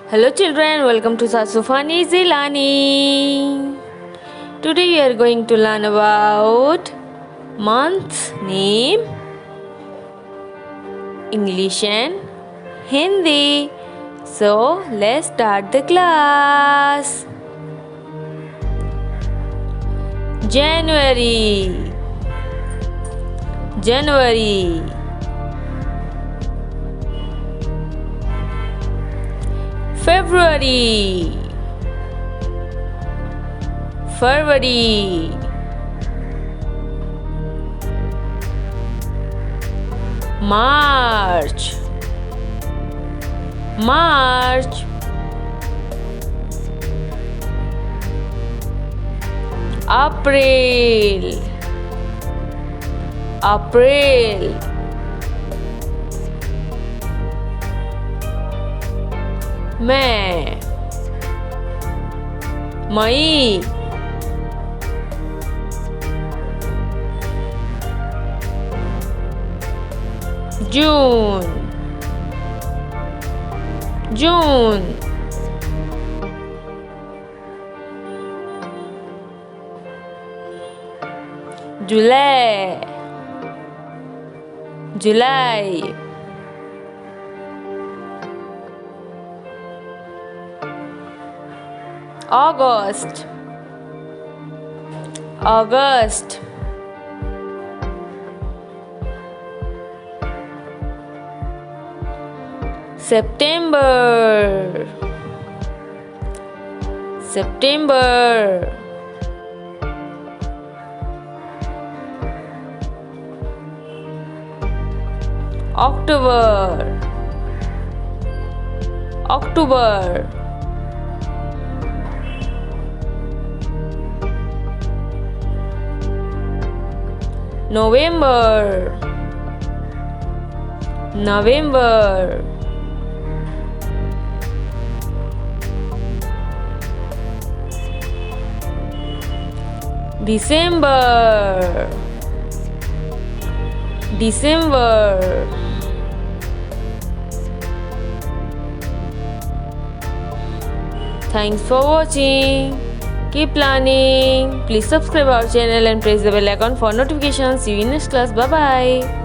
Hello children, welcome to Sasufan Easy Learning. Today we are going to learn about month's name, English and Hindi. So let's start the class. January, January. February, February. March, March. April, April. May, May. June, June. July, July. August, August. September, September. October, October. November, November. December, December. Thanks for watching. Keep learning. Please subscribe our channel and press the bell icon for notifications. See you in next class. Bye bye.